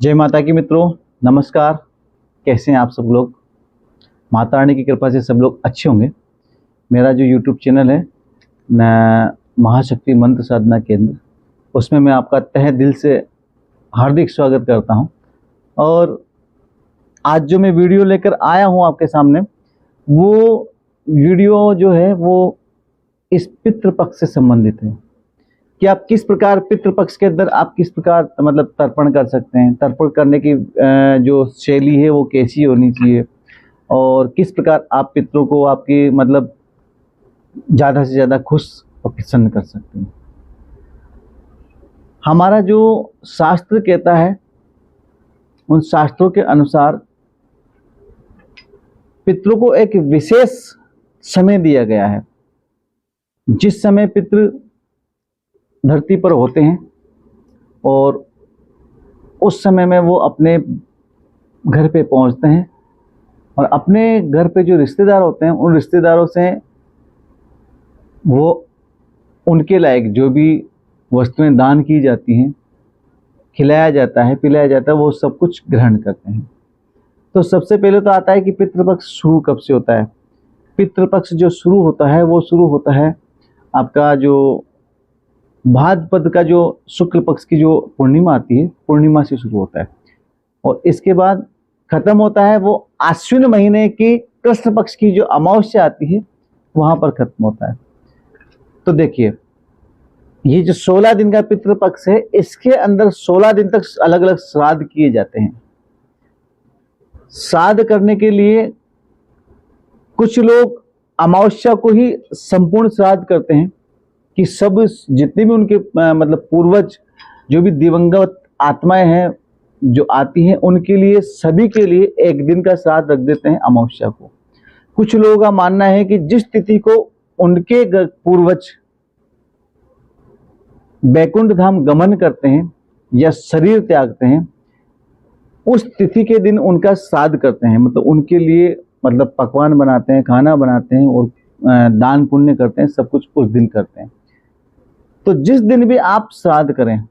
जय माता की मित्रों, नमस्कार। कैसे हैं आप सब लोग? माता रानी की कृपा से सब लोग अच्छे होंगे। मेरा जो YouTube चैनल है न महाशक्ति मंत्र साधना केंद्र, उसमें मैं आपका तहे दिल से हार्दिक स्वागत करता हूं। और आज जो मैं वीडियो लेकर आया हूं आपके सामने, वो वीडियो जो है वो इस पितृपक्ष से संबंधित है कि आप किस प्रकार पितृपक्ष के अंदर आप किस प्रकार मतलब तर्पण कर सकते हैं। तर्पण करने की जो शैली है वो कैसी होनी चाहिए और किस प्रकार आप पितरों को आपकी मतलब ज़्यादा से ज़्यादा खुश और प्रसन्न कर सकते हैं। हमारा जो शास्त्र कहता है, उन शास्त्रों के अनुसार पितरों को एक विशेष समय दिया गया है। जिस समय पितृ धरती पर होते हैं और उस समय में वो अपने घर पे पहुंचते हैं और अपने घर पे जो रिश्तेदार होते हैं उन रिश्तेदारों से वो उनके लायक जो भी वस्तुएं दान की जाती हैं, खिलाया जाता है, पिलाया जाता है, वो सब कुछ ग्रहण करते हैं। तो सबसे पहले तो आता है कि पितृपक्ष शुरू कब से होता है। पितृपक्ष जो शुरू होता है वो शुरू होता है आपका जो भाद्रपद का जो शुक्ल पक्ष की जो पूर्णिमा आती है, पूर्णिमा से शुरू होता है और इसके बाद खत्म होता है वो आश्विन महीने की कृष्ण पक्ष की जो अमावस्या आती है वहां पर खत्म होता है। तो देखिए, ये जो 16 दिन का पितृपक्ष है, इसके अंदर 16 दिन तक अलग अलग श्राद्ध किए जाते हैं। श्राद्ध करने के लिए कुछ लोग अमावस्या को ही संपूर्ण श्राद्ध करते हैं कि सब जितने भी उनके मतलब पूर्वज जो भी दिवंगत आत्माएं हैं जो आती हैं, उनके लिए सभी के लिए एक दिन का श्राद्ध रख देते हैं अमावस्या को। कुछ लोगों का मानना है कि जिस तिथि को उनके पूर्वज बैकुंठ धाम गमन करते हैं या शरीर त्यागते हैं, उस तिथि के दिन उनका श्राद्ध करते हैं। मतलब उनके लिए मतलब पकवान बनाते हैं, खाना बनाते हैं और दान पुण्य करते हैं, सब कुछ उस दिन करते हैं। तो जिस दिन भी आप श्राद्ध करें,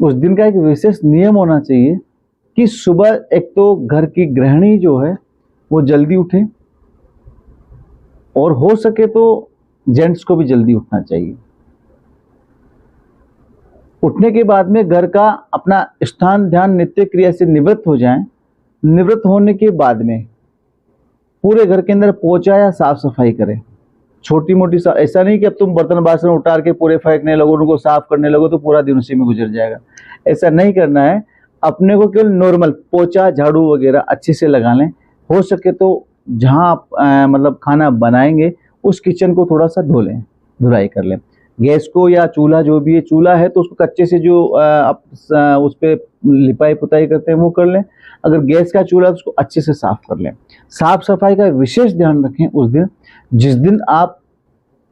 उस दिन का एक विशेष नियम होना चाहिए कि सुबह एक तो घर की गृहिणी जो है वो जल्दी उठे और हो सके तो जेंट्स को भी जल्दी उठना चाहिए। उठने के बाद में घर का अपना स्थान ध्यान नित्य क्रिया से निवृत्त हो जाएं। निवृत्त होने के बाद में पूरे घर के अंदर पोछा या साफ सफाई करें। छोटी मोटी ऐसा नहीं कि अब तुम बर्तन बासन उतार के पूरे फेंकने लगो, उनको साफ करने लगो तो पूरा दिन उसी में गुजर जाएगा। ऐसा नहीं करना है। अपने को केवल नॉर्मल पोछा झाड़ू वगैरह अच्छे से लगा लें। हो सके तो जहां आप मतलब खाना बनाएंगे उस किचन को थोड़ा सा धो लें, धुलाई कर लें। गैस को या चूल्हा जो भी है, चूल्हा है तो उसको कच्चे से जो आप उस पर लिपाई पुताई करते हैं वो कर लें। अगर गैस का चूल्हा है तो उसको अच्छे से साफ कर लें। साफ सफाई का विशेष ध्यान रखें उस दिन, जिस दिन आप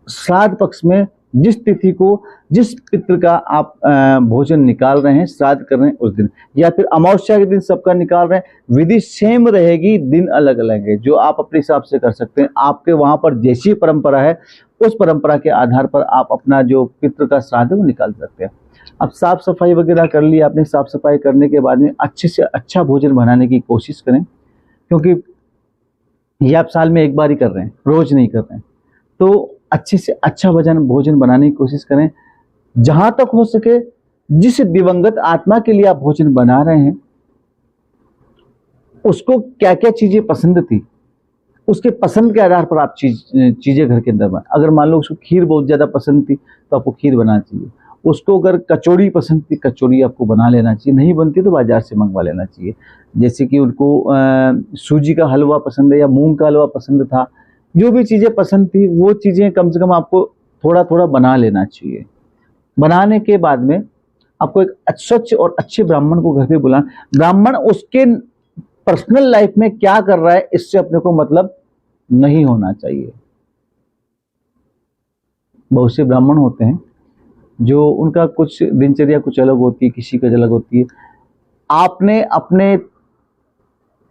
श्राद्ध पक्ष में जिस तिथि को जिस पितृ का आप भोजन निकाल रहे हैं, श्राद्ध कर रहे हैं उस दिन, या फिर अमावस्या के दिन सबका निकाल रहे हैं, विधि सेम रहेगी, दिन अलग अलग है। जो आप अपने हिसाब से कर सकते हैं। आपके वहां पर जैसी परंपरा है उस परंपरा के आधार पर आप अपना जो पितृ का श्राद्ध है वो निकाल सकते हैं। अब साफ सफाई वगैरह कर ली आपने। साफ सफाई करने के बाद में अच्छे से अच्छा भोजन बनाने की कोशिश करें, क्योंकि ये आप साल में एक बार ही कर रहे हैं, रोज नहीं कर रहे हैं। तो अच्छे से अच्छा भोजन बनाने की कोशिश करें। जहां तक हो सके जिस दिवंगत आत्मा के लिए आप भोजन बना रहे हैं उसको क्या क्या चीजें पसंद थी, उसके पसंद के आधार पर आप चीजें घर के अंदर बना। अगर मान लो उसको खीर बहुत ज्यादा पसंद थी तो आपको खीर बनाना चाहिए। उसको अगर कचौड़ी पसंद थी, कचौड़ी आपको बना लेना चाहिए। नहीं बनती तो बाजार से मंगवा लेना चाहिए। जैसे कि उनको सूजी का हलवा पसंद है या मूंग का हलवा पसंद था, जो भी चीजें पसंद थी वो चीजें कम से कम आपको थोड़ा थोड़ा बना लेना चाहिए। बनाने के बाद में आपको एक स्वच्छ और अच्छे ब्राह्मण को घर पे बुलाना। ब्राह्मण उसके पर्सनल लाइफ में क्या कर रहा है इससे अपने को मतलब नहीं होना चाहिए। बहुत से ब्राह्मण होते हैं जो उनका कुछ दिनचर्या कुछ अलग होती है, किसी का अलग होती है। आपने अपने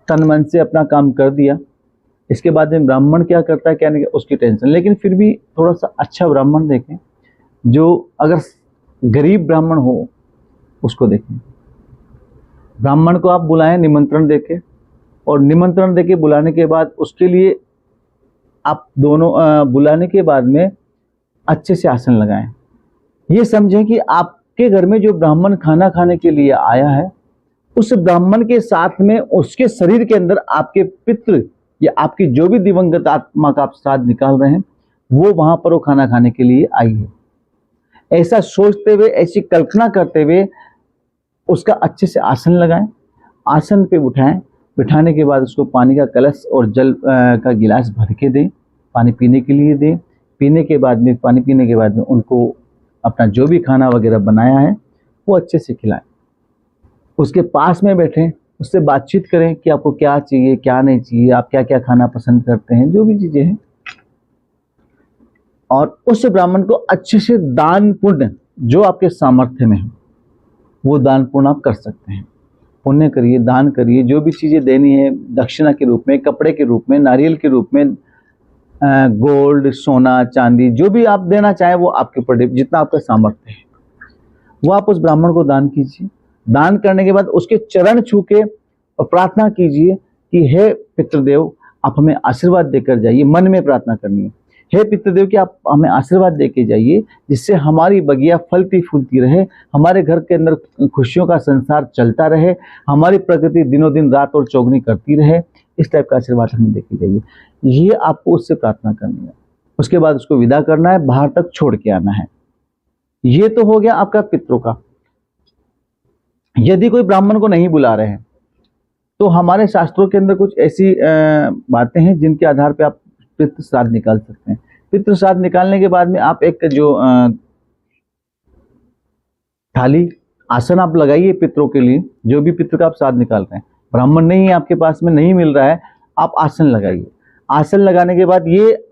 तन मन से अपना काम कर दिया, इसके बाद में ब्राह्मण क्या करता है क्या नहीं उसकी टेंशन। लेकिन फिर भी थोड़ा सा अच्छा ब्राह्मण देखें, जो अगर गरीब ब्राह्मण हो उसको देखें। ब्राह्मण को आप बुलाएं निमंत्रण देके, और निमंत्रण देके बुलाने के बाद उसके लिए आप दोनों बुलाने के बाद में अच्छे से आसन लगाएं। ये समझें कि आपके घर में जो ब्राह्मण खाना खाने के लिए आया है, उस ब्राह्मण के साथ में उसके शरीर के अंदर आपके पितृ या आपकी जो भी दिवंगत आत्मा का आप श्राद्ध निकाल रहे हैं, वो वहां पर वो खाना खाने के लिए आई है। ऐसा सोचते हुए, ऐसी कल्पना करते हुए उसका अच्छे से आसन लगाएं, आसन पे उठाएं। बिठाने के बाद उसको पानी का कलश और जल का गिलास भर के दें, पानी पीने के लिए दें। पानी पीने के बाद में उनको अपना जो भी खाना वगैरह बनाया है वो अच्छे से खिलाएं। उसके पास में बैठें, उससे बातचीत करें कि आपको क्या चाहिए, क्या नहीं चाहिए, आप क्या क्या खाना पसंद करते हैं, जो भी चीज़ें हैं। और उस ब्राह्मण को अच्छे से दान पुण्य जो आपके सामर्थ्य में है वो दान पुण्य आप कर सकते हैं। पुण्य करिए, दान करिए, जो भी चीज़ें देनी है दक्षिणा के रूप में, कपड़े के रूप में, नारियल के रूप में, गोल्ड, सोना, चांदी, जो भी आप देना चाहें वो आपके ऊपर, जितना आपका सामर्थ्य है वो आप उस ब्राह्मण को दान कीजिए। दान करने के बाद उसके चरण छू के और प्रार्थना कीजिए कि हे पितृदेव, आप हमें आशीर्वाद देकर जाइए। मन में प्रार्थना करनी है, हे पितृदेव कि आप हमें आशीर्वाद देके जाइए, जिससे हमारी बगिया फलती फूलती रहे, हमारे घर के अंदर खुशियों का संसार चलता रहे, हमारी प्रकृति दिनों दिन रात और चौगनी करती रहे। इस टाइप का आशीर्वाद हमें देके जाइए। ये आपको उससे प्रार्थना करनी है। उसके बाद उसको विदा करना है, बाहर तक छोड़ के आना है। ये तो हो गया आपका पितरों का। यदि कोई ब्राह्मण को नहीं बुला रहे हैं तो हमारे शास्त्रों के अंदर कुछ ऐसी बातें हैं जिनके आधार पे आप पितृ श्राद्ध निकाल सकते हैं। पितृ श्राद्ध निकालने के बाद में आप एक जो थाली, आसन आप लगाइए पितरों के लिए। जो भी पितृ का आप श्राद्ध निकाल रहे हैं, ब्राह्मण नहीं है आपके पास में, नहीं मिल रहा है, आप आसन लगाइए। आसन लगाने के बाद ये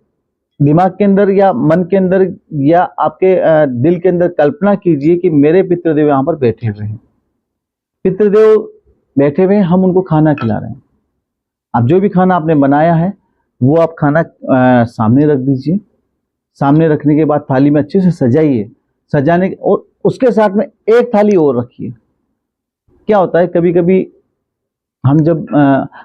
दिमाग के अंदर या मन के अंदर या आपके दिल के अंदर कल्पना कीजिए कि मेरे पितृदेव यहाँ पर बैठे हुए हैं। पितृदेव बैठे हुए हैं, हम उनको खाना खिला रहे हैं। अब जो भी खाना आपने बनाया है वो आप खाना सामने रख दीजिए। सामने रखने के बाद थाली में अच्छे से सजाइए। सजाने और उसके साथ में एक थाली और रखिए। क्या होता है, कभी कभी हम जब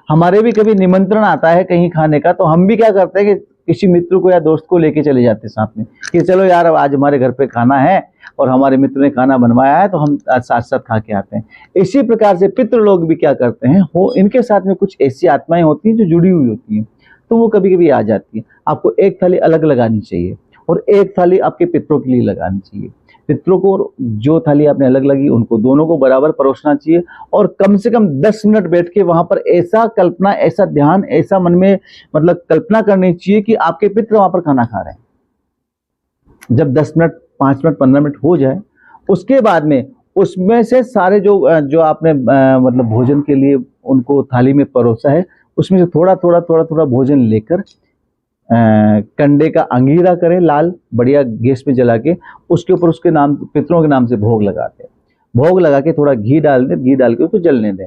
हमारे भी कभी निमंत्रण आता है कहीं खाने का, तो हम भी क्या करते हैं कि किसी मित्र को या दोस्त को लेके चले जाते हैं साथ में कि चलो यार आज हमारे घर पे खाना है और हमारे मित्र ने खाना बनवाया है तो हम साथ साथ खा के आते हैं। इसी प्रकार से पितृ लोग भी क्या करते हैं, वो इनके साथ में कुछ ऐसी आत्माएं होती हैं जो जुड़ी हुई होती हैं, तो वो कभी कभी आ जाती है। आपको एक थाली अलग लगानी चाहिए और एक थाली आपके पितरों के लिए लगानी चाहिए। पितरों को जो थाली आपने अलग लगी उनको दोनों को बराबर परोसना चाहिए और कम से कम 10 मिनट बैठ के वहां पर ऐसा कल्पना, ऐसा ध्यान, ऐसा मन में मतलब कल्पना करनी चाहिए कि आपके पितृ वहां पर खाना खा रहे हैं। जब 10 मिनट, 5 मिनट, 15 मिनट हो जाए, उसके बाद में उसमें से सारे जो आपने मतलब भोजन के लिए उनको थाली में परोसा है, उसमें से थोड़ा थोड़ा भोजन लेकर कंडे का अंगीरा करें, लाल बढ़िया गैस में जला के, उसके ऊपर उसके नाम, पितरों के नाम से भोग लगाते हैं। भोग लगा के थोड़ा घी डाल दें, घी डाल के उसको जलने दें।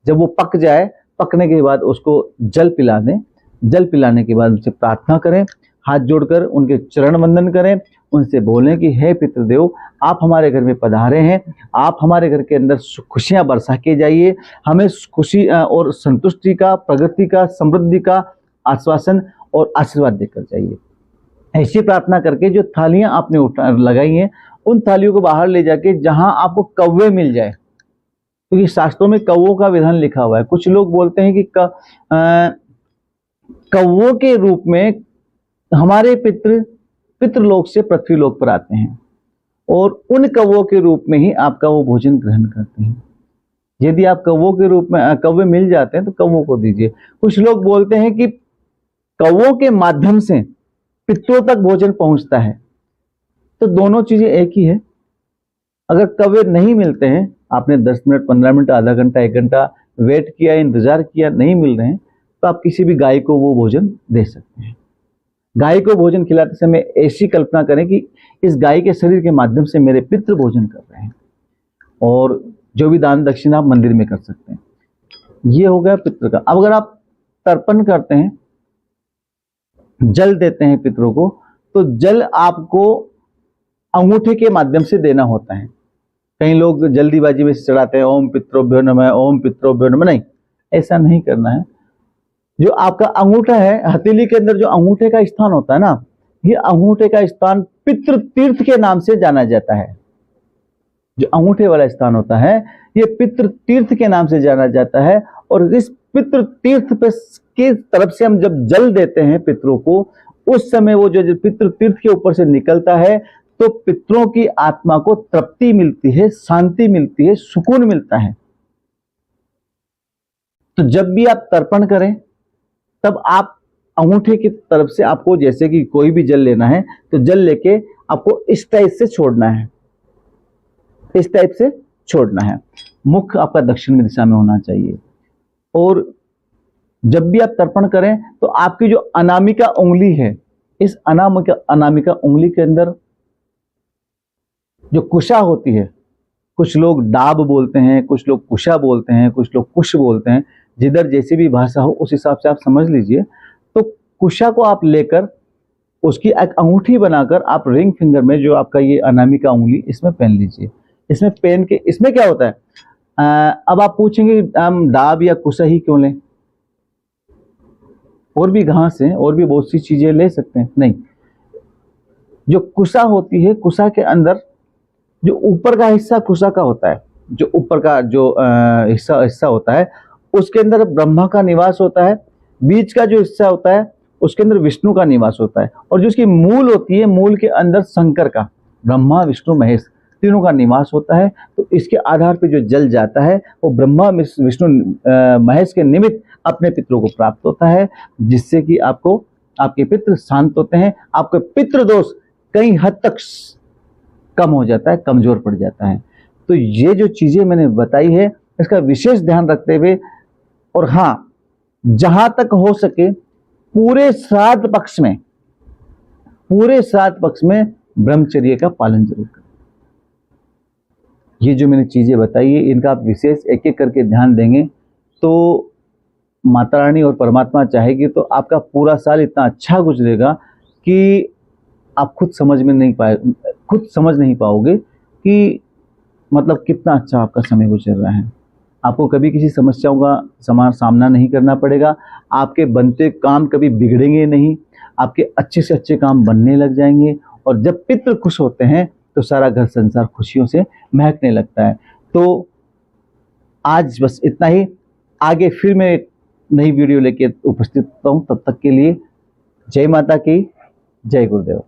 जब वो पक जाए, पकने के बाद उसको जल पिला दें। जल पिलाने के बाद उनसे प्रार्थना करें, हाथ जोड़कर उनके चरण वंदन करें, उनसे बोलें कि हे पितृदेव, आप हमारे घर में पधारे हैं, आप हमारे घर के अंदर खुशियां बरसा के जाइए, हमें खुशी और संतुष्टि का, प्रगति का, समृद्धि का आश्वासन और आशीर्वाद देकर जाइए। ऐसी प्रार्थना करके जो थालियां आपने लगाई हैं उन थालियों को बाहर ले जाके जहां आपको कौवे मिल जाए, क्योंकि तो शास्त्रों में कौवों का विधान लिखा हुआ है। कुछ लोग बोलते हैं कि कौवों के रूप में हमारे पितृलोक से पृथ्वीलोक पर आते हैं और उन कौवों के रूप में ही आपका वो भोजन ग्रहण करते हैं। यदि आप कौवों के रूप में कौवे मिल जाते हैं तो कौवों को दीजिए। कुछ लोग बोलते हैं कि कौवों के माध्यम से पितरों तक भोजन पहुंचता है, तो दोनों चीजें एक ही है। अगर कौवे नहीं मिलते हैं, आपने 10 मिनट, 15 मिनट, आधा घंटा, 1 घंटा वेट किया, इंतजार किया, नहीं मिल रहे हैं, तो आप किसी भी गाय को वो भोजन दे सकते हैं। गाय को भोजन खिलाते समय ऐसी कल्पना करें कि इस गाय के शरीर के माध्यम से मेरे पितृ भोजन कर रहे हैं, और जो भी दान दक्षिणा आप मंदिर में कर सकते हैं। ये हो गया पितृ का। अब अगर आप तर्पण करते हैं, जल देते हैं पितरों को, तो जल आपको अंगूठे के माध्यम से देना होता है। कई लोग जल्दीबाजी में चढ़ाते हैं ओम पितरोभ्यो नमः, ओम पितरोभ्यो नमः। नहीं, ऐसा नहीं करना है। जो आपका अंगूठा है, हथेली के अंदर जो अंगूठे का स्थान होता है ना, ये अंगूठे का स्थान पितृ तीर्थ के नाम से जाना जाता है। जो अंगूठे वाला स्थान होता है ये पितृ तीर्थ के नाम से जाना जाता है। और इस पितृ तीर्थ पे की तरफ से हम जब जल देते हैं पितरों को, उस समय वो जो पितृ तीर्थ के ऊपर से निकलता है तो पितरों की आत्मा को तृप्ति मिलती है, शांति मिलती है, सुकून मिलता है। तो जब भी आप तर्पण करें तब आप अंगूठे की तरफ से, आपको जैसे कि कोई भी जल लेना है तो जल लेके आपको इस टाइप से छोड़ना है, इस टाइप से छोड़ना है। मुख आपका दक्षिण दिशा में होना चाहिए। और जब भी आप तर्पण करें तो आपकी जो अनामिका उंगली है, इस अनामिका उंगली के अंदर जो कुशा होती है, कुछ लोग डाब बोलते हैं, कुछ लोग कुशा बोलते हैं, कुछ लोग कुश बोलते हैं, जिधर जैसी भी भाषा हो उस हिसाब से आप समझ लीजिए। तो कुशा को आप लेकर उसकी एक अंगूठी बनाकर आप रिंग फिंगर में, जो आपका ये अनामिका उंगली, इसमें पहन लीजिए। इसमें पहन के, इसमें क्या होता है, अब आप पूछेंगे हम डाब या कुशा ही क्यों लें, और भी घास है, और भी बहुत सी चीजें ले सकते हैं। नहीं, जो कुशा होती है, कुशा के अंदर जो ऊपर का हिस्सा कुशा का होता है, जो ऊपर का जो हिस्सा होता है, उसके अंदर ब्रह्मा का निवास होता है। बीच का जो हिस्सा होता है उसके अंदर विष्णु का निवास होता है। और जो उसकी मूल होती है, मूल के अंदर शंकर का, ब्रह्मा विष्णु महेश तीनों का निवास होता है। तो इसके आधार पर जो जल जाता है वो ब्रह्मा विष्णु महेश के निमित्त अपने पितरों को प्राप्त होता है, जिससे कि आपको, आपके पितृ शांत होते हैं, आपके पितृ दोष कई हद तक कम हो जाता है, कमजोर पड़ जाता है। तो ये जो चीजें मैंने बताई है इसका विशेष ध्यान रखते हुए, और हाँ, जहां तक हो सके पूरे श्राद्ध पक्ष में ब्रह्मचर्य का पालन जरूर करें। ये जो मैंने चीजें बताई है इनका आप विशेष एक एक करके ध्यान देंगे तो माता रानी और परमात्मा चाहेगी तो आपका पूरा साल इतना अच्छा गुजरेगा कि आप खुद समझ नहीं पाओगे कि मतलब कितना अच्छा आपका समय गुजर रहा है। आपको कभी किसी समस्याओं का सामना नहीं करना पड़ेगा। आपके बनते काम कभी बिगड़ेंगे नहीं, आपके अच्छे से अच्छे काम बनने लग जाएंगे। और जब पितृ खुश होते हैं तो सारा घर संसार खुशियों से महकने लगता है। तो आज बस इतना ही। आगे फिर मैं एक नई वीडियो लेके उपस्थित होता हूँ। तब तक के लिए जय माता की, जय गुरुदेव।